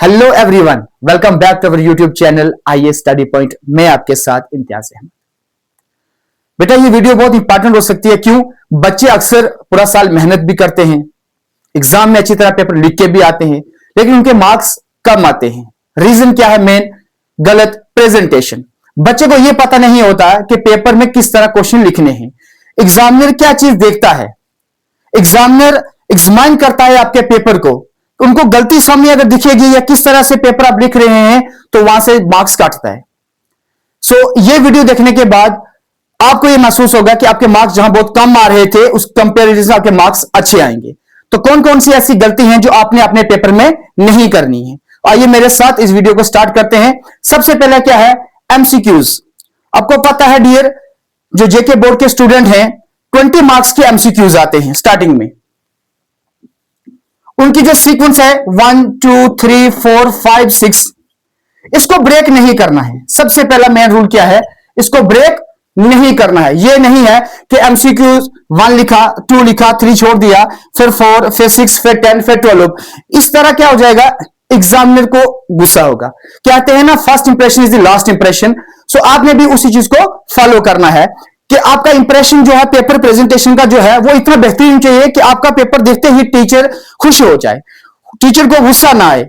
Hello everyone, welcome back to our YouTube channel IA study point. मैं आपके साथ इम्तियाज अहमद। बेटा ये वीडियो बहुत इंपॉर्टेंट हो सकती है। क्यों? बच्चे अक्सर पूरा साल मेहनत भी करते हैं, एग्जाम में अच्छी तरह पेपर लिख के भी आते हैं, लेकिन उनके मार्क्स कम आते हैं। रीजन क्या है? मेन गलत प्रेजेंटेशन। बच्चे को यह पता नहीं होता कि पेपर में किस तरह क्वेश्चन लिखने हैं। एग्जामिनर क्या चीज देखता है? एग्जामिनर एग्जामिन करता है आपके पेपर को, उनको गलती सामने अगर दिखेगी या किस तरह से पेपर आप लिख रहे हैं तो वहां से मार्क्स काटता है। सो ये वीडियो देखने के बाद आपको ये महसूस होगा कि आपके मार्क्स जहां बहुत कम आ रहे थे उस कंपेरिजन से आपके मार्क्स अच्छे आएंगे। तो कौन कौन सी ऐसी गलती हैं जो आपने अपने पेपर में नहीं करनी है? आइए मेरे साथ इस वीडियो को स्टार्ट करते हैं। सबसे पहले क्या है? एमसीक्यूज। आपको पता है डियर, जो जेके बोर्ड के स्टूडेंट हैं 20 मार्क्स के एमसीक्यूज आते हैं स्टार्टिंग में। उनकी जो सीक्वेंस है 1 2 3 4 5 6, इसको ब्रेक नहीं करना है। सबसे पहला मेन रूल क्या है? इसको ब्रेक नहीं करना है। यह नहीं है कि एमसीक्यूज 1 लिखा, 2 लिखा, 3 छोड़ दिया, फिर 4, फिर 6, फिर 10, फिर 12। इस तरह क्या हो जाएगा? एग्जामिनर को गुस्सा होगा। कहते हैं ना, first impression is the last impression. So आपने भी उसी चीज को फॉलो करना है कि आपका इंप्रेशन जो है पेपर प्रेजेंटेशन का जो है वो इतना बेहतरीन चाहिए कि आपका पेपर देखते ही टीचर खुश हो जाए, टीचर को गुस्सा ना आए।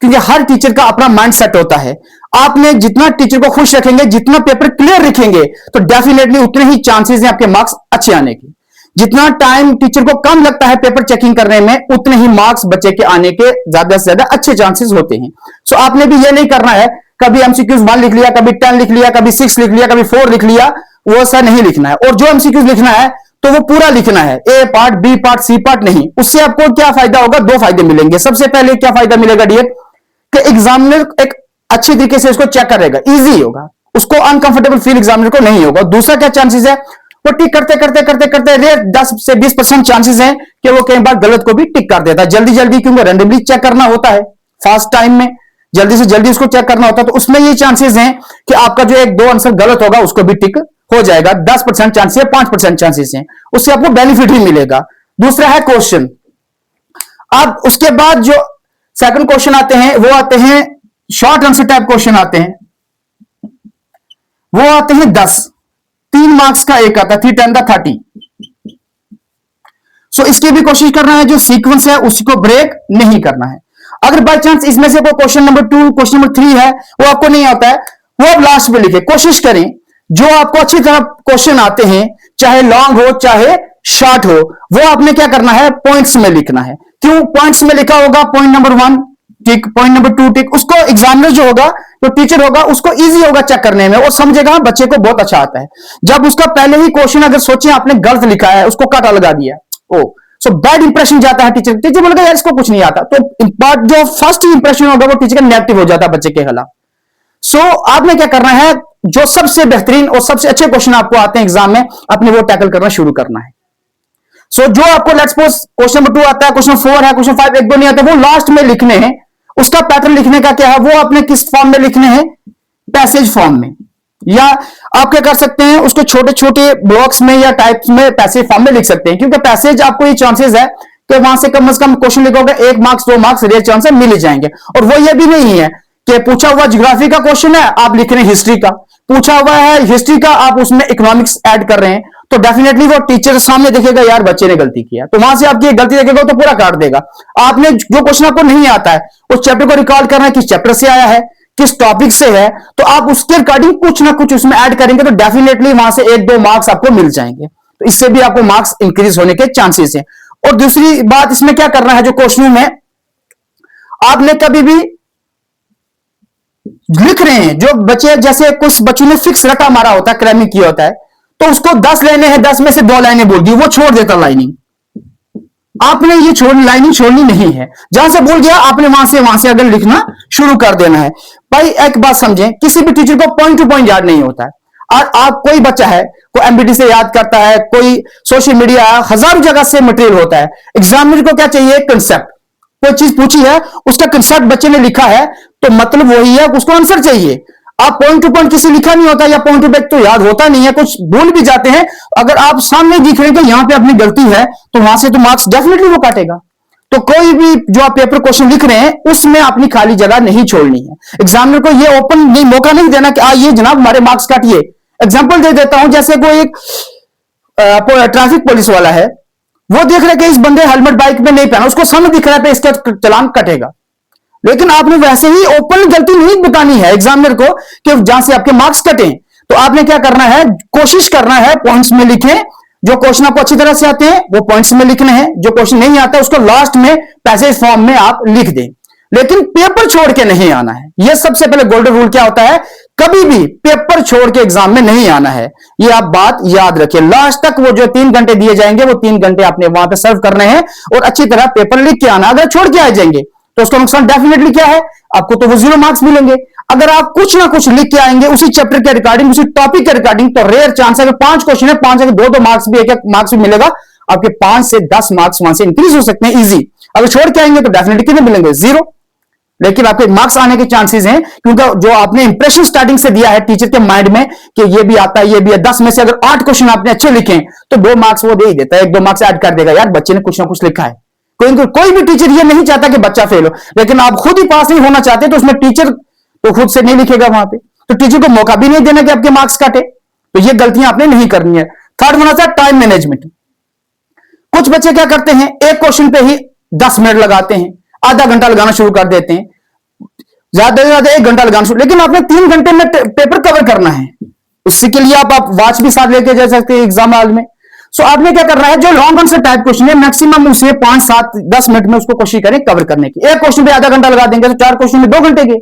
क्योंकि हर टीचर का अपना माइंड सेट होता है। आपने जितना टीचर को खुश रखेंगे, जितना पेपर क्लियर लिखेंगे, तो डेफिनेटली उतने ही चांसेस हैं आपके मार्क्स अच्छे आने के। जितना टाइम टीचर को कम लगता है पेपर चेकिंग करने में, उतने ही मार्क्स बच्चे के आने के ज्यादा से ज्यादा अच्छे चांसेस होते हैं। सो आपने भी ये नहीं करना है कभी एमसीक्यूज 1 लिख लिया, कभी 10 लिख लिया, कभी 6 लिख लिया, कभी 4 लिख लिया। वो सा नहीं लिखना है। और जो एमसीक्यूज लिखना है तो वो पूरा लिखना है, A part, B part, C part नहीं। उससे आपको क्या फायदा होगा? 2 फायदे मिलेंगे। सबसे पहले क्या फायदा मिलेगा डियर, कि एग्जामिनर एक अच्छे तरीके से इसको चेक करेगा, इजी होगा, उसको अनकंफर्टेबल फील एग्जामिनर को नहीं होगा। दूसरा क्या चांसेस है? वो टिक करते करते करते करते रेयर 10 से 20% चांसेस हैं कि वो कई बार गलत को भी टिक कर देता है जल्दी जल्दी, क्योंकि रैंडमली चेक करना होता है फास्ट टाइम में, जल्दी से जल्दी उसको चेक करना होता है। तो उसमें ये चांसेस हैं कि आपका जो 1-2 आंसर गलत होगा उसको भी टिक हो जाएगा। 10% चांसेस है, 5% चांसेस हैं, उससे आपको बेनिफिट ही मिलेगा। दूसरा है क्वेश्चन। अब उसके बाद जो सेकंड क्वेश्चन आते हैं वो आते हैं शॉर्ट आंसर टाइप क्वेश्चन आते हैं, वो आते हैं 10। 3 मार्क्स का एक आता है 3 10 30। सो इसकी भी कोशिश करना है, जो सीक्वेंस है उसको ब्रेक नहीं करना है। अगर बाय चांस इसमें से कोई क्वेश्चन नंबर 2, क्वेश्चन नंबर 3 है वो आपको नहीं आता है, वो आप लास्ट में लिखे। कोशिश करें जो आपको अच्छी तरह क्वेश्चन आते हैं, चाहे लॉन्ग हो चाहे शॉर्ट हो, वो आपने क्या करना है? पॉइंट्स में लिखना है। क्यों? पॉइंट्स में लिखा होगा पॉइंट नंबर 1 टिक, पॉइंट नंबर 2 टिक। उसको एग्जामिनर जो होगा, जो टीचर होगा, उसको इजी होगा चेक करने में, वो समझेगा बच्चे को बहुत अच्छा आता है। जब उसका पहले ही क्वेश्चन अगर सोचे आपने गलत लिखा है, उसको काटा लगा दिया, ओ सो बैड इंप्रेशन जाता है। टीचर बोलेगा यार इसको कुछ नहीं आता, तो जो फर्स्ट इंप्रेशन होगा वो टीचर का नेगेटिव हो जाता है बच्चे के खिलाफ। सो आपने क्या करना है? जो सबसे बेहतरीन और सबसे अच्छे क्वेश्चन आपको आते हैं एग्जाम में, अपने वो टैकल करना शुरू करना है। सो जो आपको लेट्स सपोज क्वेश्चन नंबर 2 आता है, क्वेश्चन 4 है, क्वेश्चन 5 1 2 नहीं आता, वो लास्ट में लिखने हैं। उसका पैटर्न लिखने का क्या है? वो आपने किस फॉर्म में लिखने हैं? पैसेज फॉर्म में। या आप क्या कर सकते हैं, उसको छोटे छोटे ब्लॉक्स में या टाइप्स में पैसेज फॉर्म में लिख सकते हैं। क्योंकि पैसेज आपको ये चांसेस है कि वहां से कम क्वेश्चन लिखोगे 1 मार्क्स 2 मार्क्स रेयर चांसेस मिल ही जाएंगे। और वो ये भी नहीं है कि पूछा हुआ ज्योग्राफी का क्वेश्चन है आप लिख रहे हैं हिस्ट्री का, पूछा हुआ है हिस्ट्री का आप उसमें इकोनॉमिक्स ऐड कर रहे हैं, तो डेफिनेटली वो टीचर सामने देखेगा यार बच्चे ने गलती किया, तो वहां से आपकी गलती देखेगा तो पूरा काट देगा। आपने जो क्वेश्चन आपको नहीं आता है उस चैप्टर को रिकॉल करना है, किस चैप्टर से आया है, किस टॉपिक से है, तो आप उसके अकॉर्डिंग कुछ ना कुछ उसमें ऐड करेंगे तो डेफिनेटली वहां से 1-2 मार्क्स आपको मिल जाएंगे। तो इससे भी आपको मार्क्स इंक्रीज होने के चांसेस हैं। और दूसरी बात इसमें क्या करना है, जो क्वेश्चन में आपने कभी भी लिख रहे हैं, जो बच्चे जैसे कुछ बच्चों ने फिक्स रटा मारा होता है, क्रैमिंग किया होता है, तो उसको 10 लाइनें हैं, 10 में से 2 लाइनें बोल दी, वो छोड़ देता लाइनिंग। आपने ये लाइनिंग छोड़नी नहीं है। जहां से बोल गया आपने वहां से अगर लिखना शुरू कर देना है। भाई एक बात समझें, किसी भी टीचर को पॉइंट टू पॉइंट याद नहीं होता है। और आप कोई बच्चा है, कोई एमबीटी से याद करता है, कोई सोशल मीडिया, हजारों जगह से मटेरियल होता है। एग्जामिनर को क्या चाहिए? कंसेप्ट। कोई चीज पूछी है, उसका कंसेप्ट बच्चे ने लिखा है, तो मतलब वही है, उसको आंसर चाहिए। आप पॉइंट टू पॉइंट किसी लिखा नहीं होता, या पॉइंट टू बैक तो याद होता नहीं है, कुछ भूल भी जाते हैं। अगर आप सामने दिख रहे हैं कि यहां पे अपनी गलती है, तो वहां से तो मार्क्स डेफिनेटली वो काटेगा। तो कोई भी जो आप पेपर क्वेश्चन लिख रहे हैं उसमें अपनी खाली जगह नहीं छोड़नी है। एग्जामिनर को ये ओपन नहीं, मौका नहीं देना कि ये जनाब हमारे मार्क्स काटिए। एग्जाम्पल दे देता हूं, जैसे कोई एक ट्रैफिक पुलिस वाला है, वो देख रहे कि इस बंदे हेलमेट बाइक में नहीं पहना, उसको समझ दिख रहा है इसका चालान कटेगा, लेकिन आपने वैसे ही ओपन गलती नहीं बतानी है एग्जामिनर को कि जहां से आपके मार्क्स कटे। तो आपने क्या करना है, कोशिश करना है पॉइंट्स में लिखें, जो क्वेश्चन आपको अच्छी तरह से आते हैं वो पॉइंट्स में लिखने हैं, जो क्वेश्चन नहीं आता उसको लास्ट में पैसेज फॉर्म में आप लिख दें, लेकिन पेपर छोड़ के नहीं आना है। यह सबसे पहले गोल्डन रूल क्या होता है, कभी भी पेपर छोड़ के एग्जाम में नहीं आना है। ये आप बात याद रखिए। लास्ट तक वो जो 3 घंटे दिए जाएंगे वो 3 घंटे आपने वहां पे सर्व करने हैं और अच्छी तरह पेपर लिख के आना। अगर छोड़ के आ जाएंगे तो उसका नुकसान डेफिनेटली क्या है, आपको तो वो 0 मार्क्स मिलेंगे। अगर आप कुछ ना कुछ लिख के आएंगे उसी चैप्टर के रिगार्डिंग, उसी टॉपिक के रिगार्डिंग, तो रेयर चांस है कि 5 क्वेश्चन है, 5 से 2 मार्क्स भी, 1 मार्क्स भी मिलेगा, आपके 5 से 10 मार्क्स वहां से इंक्रीज हो सकते हैं इजी। अगर छोड़ के आएंगे तो डेफिनेटली कितने मिलेंगे, 0। लेकिन आपके मार्क्स आने के चांसेस हैं, क्योंकि जो आपने इंप्रेशन स्टार्टिंग से दिया है टीचर के माइंड में कि ये भी आता है, ये भी है, 10 में से अगर 8 क्वेश्चन आपने अच्छे लिखे तो 2 मार्क्स वो दे ही देता है, 1-2 मार्क्स ऐड कर देगा, यार बच्चे ने कुछ ना कुछ लिखा है। कोई भी टीचर ये नहीं चाहता कि बच्चा फेल हो, लेकिन आप खुद ही पास नहीं होना चाहते तो उसमें टीचर तो खुद से नहीं लिखेगा वहां पे, तो टीचर को मौका भी नहीं देना कि आपके मार्क्स काटे। तो ये गलतियां आपने नहीं करनी है। थर्ड होना था टाइम मैनेजमेंट। कुछ बच्चे क्या करते हैं, एक क्वेश्चन पे ही 10 मिनट लगाते हैं, आधा घंटा लगाना शुरू कर देते हैं, ज्यादा से ज्यादा 1 घंटा लगाना शुरू, लेकिन आपने 3 घंटे में पेपर कवर करना है। उसके लिए आप वॉच भी साथ लेके जा सकते हैं एग्जाम हॉल में। सो आपने क्या करना है, जो लॉन्ग आंसर टाइप क्वेश्चन है मैक्सिमम उसे 5, 7, 10 मिनट में उसको कोशिश करें कवर करने की। एक क्वेश्चन पे आधा घंटा लगा देंगे तो 4 क्वेश्चन में 2 घंटे के,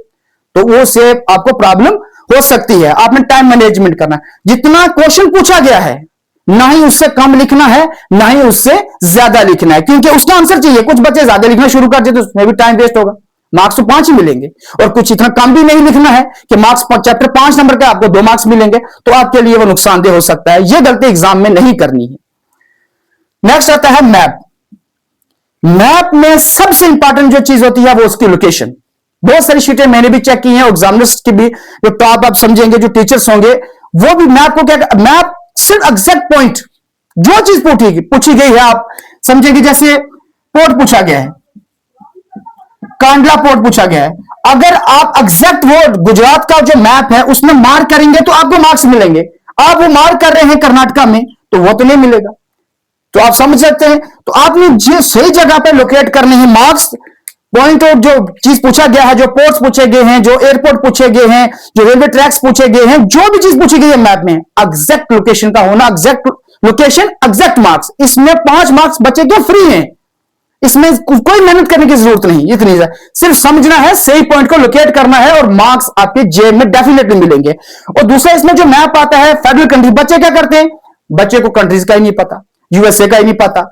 तो वो से आपको प्रॉब्लम हो सकती है। आपने टाइम मैनेजमेंट करना है, जितना क्वेश्चन पूछा गया है ना ही उससे कम लिखना है ना ही उससे ज्यादा लिखना है, क्योंकि उसका आंसर चाहिए। कुछ बच्चे ज्यादा लिखना शुरू कर देते तो उसमें भी टाइम वेस्ट होगा, मार्क्स तो 5 ही मिलेंगे। और कुछ इतना कम भी नहीं लिखना है कि मार्क्स चैप्टर 5 नंबर का आपको 2 मार्क्स मिलेंगे, तो आपके लिए वो नुकसानदेह हो सकता है। यह गलती एग्जाम में नहीं करनी है। नेक्स्ट आता है मैप। मैप में सबसे इंपॉर्टेंट जो चीज होती है वो उसकी लोकेशन। बहुत सारी शीटें मैंने भी चेक की हैं, एग्जामिनर्स की भी, जो टॉप आप समझेंगे, जो टीचर्स होंगे वो भी मैप को क्या, मैप सिर्फ एग्जैक्ट पॉइंट, जो चीज पूछी गई है आप समझेंगे। जैसे पोर्ट पूछा गया है, कांडला पोर्ट पूछा गया है, अगर आप एग्जैक्ट वो गुजरात का जो मैप है उसमें मार्क करेंगे तो आपको मार्क्स मिलेंगे। आप वो मार्क कर रहे हैं कर्नाटका में तो वो तो नहीं मिलेगा। तो आप समझ सकते हैं, तो आपने जो सही जगह पे लोकेट करने हैं मार्क्स पॉइंट, और जो चीज पूछा गया है, जो पोर्ट्स पूछे गए हैं, जो एयरपोर्ट पूछे गए हैं, जो रेलवे ट्रैक्स पूछे गए हैं, जो भी चीज पूछी गई है मैप में, एग्जैक्ट लोकेशन का होना, एग्जैक्ट लोकेशन एग्जैक्ट मार्क्स, इसमें 5 मार्क्स बच्चे के फ्री हैं। इसमें कोई मेहनत करने की जरूरत नहीं, इतनी सिर्फ समझना है, सही पॉइंट को लोकेट करना है और मार्क्स आपके जेब में डेफिनेटली मिलेंगे। और दूसरा इसमें जो मैप आता है फेडरल कंट्री, बच्चे क्या करते हैं, बच्चे को कंट्रीज का ही नहीं पता, यूएसए का ही नहीं पता।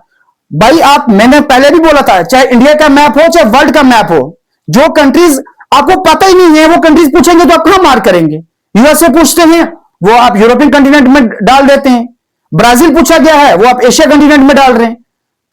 भाई आप, मैंने पहले भी बोला था, चाहे इंडिया का मैप हो चाहे वर्ल्ड का मैप हो, जो कंट्रीज आपको पता ही नहीं है वो कंट्रीज पूछेंगे तो आप कहां मार्क करेंगे। यूएसए पूछते हैं वो आप यूरोपियन कंटिनेंट में डाल देते हैं, ब्राजील पूछा गया है वो आप एशिया कंटिनेंट में डाल रहे हैं,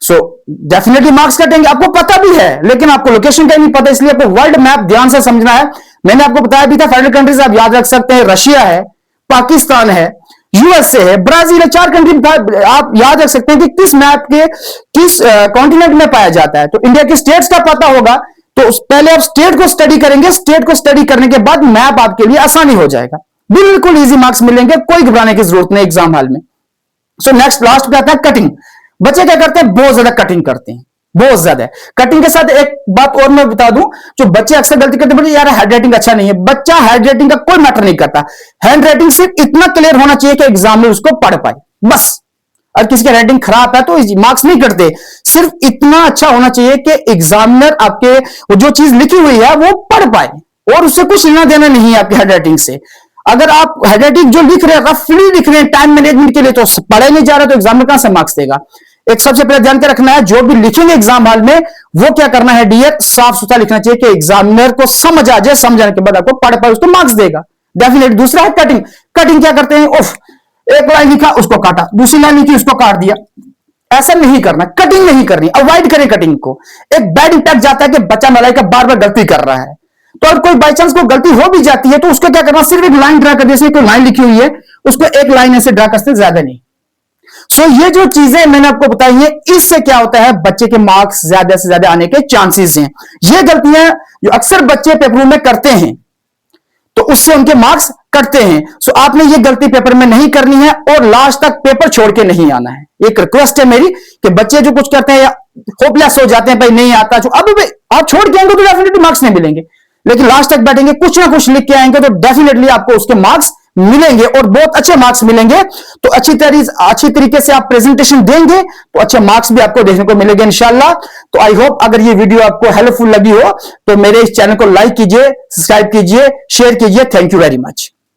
सो डेफिनेटली मार्क्स कटेंगे। आपको पता भी है लेकिन आपको लोकेशन का ही नहीं पता, इसलिए आपको वर्ल्ड मैप ध्यान से समझना है। मैंने आपको बताया भी था, फेडरल कंट्रीज आप याद रख सकते हैं, रशिया है, पाकिस्तान है, यूएसए है, ब्राजील है, 4 कंट्री आप याद रख सकते हैं कि किस मैप के किस कॉन्टिनेंट में पाया जाता है। तो इंडिया के स्टेट्स का पता होगा तो पहले आप स्टेट को स्टडी करेंगे, स्टेट को स्टडी करने के बाद मैप आपके लिए आसानी हो जाएगा, बिल्कुल इजी मार्क्स मिलेंगे, कोई घबराने की जरूरत नहीं एग्जाम हॉल में। सो नेक्स्ट लास्ट पे आता है कटिंग। बच्चे क्या करते हैं, बहुत ज्यादा कटिंग करते हैं, बहुत ज्यादा। कटिंग के साथ एक बात और मैं बता दूं, जो बच्चे अक्सर गलती करते हैं, यार हैंड राइटिंग अच्छा नहीं है। बच्चा हैंड राइटिंग का कोई मैटर नहीं करता, हैंड राइटिंग सिर्फ इतना क्लियर होना चाहिए कि एग्जाम में उसको पढ़ पाए, बस। और किसी की राइटिंग खराब है तो मार्क्स नहीं करते, सिर्फ इतना अच्छा होना चाहिए कि एग्जामिनर आपके वो जो चीज लिखी हुई है वो पढ़ पाए, और उससे कुछ लेना देना नहीं है आपकी हैंड राइटिंग से। अगर आप हैंड राइटिंग जो लिख रहे हैं, रफली लिख रहे हैं टाइम मैनेजमेंट के लिए, तो पढ़े नहीं जा रहा तो एग्जामिनर कहां से मार्क्स देगा। एक सबसे पहले ध्यान के रखना है, जो भी लिखेंगे एग्जाम हॉल में वो क्या करना है डियर, साफ सुथरा लिखना चाहिए कि एग्जामिनर को समझ आ जाए, समझाने के बाद आपको पढ़ पाए उसको मार्क्स देगा डेफिनेटली। दूसरा है कटिंग। कटिंग क्या करते हैं, उफ, एक लाइन लिखा उसको काटा, दूसरी लाइन लिखी उसको काट दिया, ऐसा नहीं करना, कटिंग नहीं करनी, अवॉइड करें कटिंग को। एक बैड इंपैक्ट जाता है कि बच्चा नालायक का बार बार गलती कर रहा है, तो अगर कोई बाई चांस को गलती हो भी जाती है तो उसको क्या करना, सिर्फ एक लाइन ड्रा कर, जैसे कोई लाइन लिखी हुई है उसको एक लाइन ऐसे ड्रा करते, ज्यादा नहीं। सो ये जो चीजें मैंने आपको बताई हैं, इससे क्या होता है, बच्चे के मार्क्स ज्यादा से ज्यादा आने के चांसेस हैं। ये गलतियां जो अक्सर बच्चे पेपर में करते हैं, तो उससे उनके मार्क्स कटते हैं। सो आपने ये गलती पेपर में नहीं करनी है और लास्ट तक पेपर छोड़ के नहीं आना है। एक रिक्वेस्ट है मेरी कि बच्चे जो कुछ करते हैं या होपलेस हो जाते हैं, भाई नहीं आता, जो अब आप छोड़ के आएंगे तो डेफिनेटली मार्क्स नहीं मिलेंगे, लेकिन लास्ट तक बैठेंगे, कुछ ना कुछ लिख के आएंगे, तो डेफिनेटली आपको उसके मार्क्स मिलेंगे और बहुत अच्छे मार्क्स मिलेंगे। तो अच्छी तरीके से आप प्रेजेंटेशन देंगे तो अच्छे मार्क्स भी आपको देखने को मिलेंगे इंशाल्लाह। तो आई होप अगर ये वीडियो आपको हेल्पफुल लगी हो तो मेरे इस चैनल को लाइक कीजिए, सब्सक्राइब कीजिए, शेयर कीजिए। Thank you very much.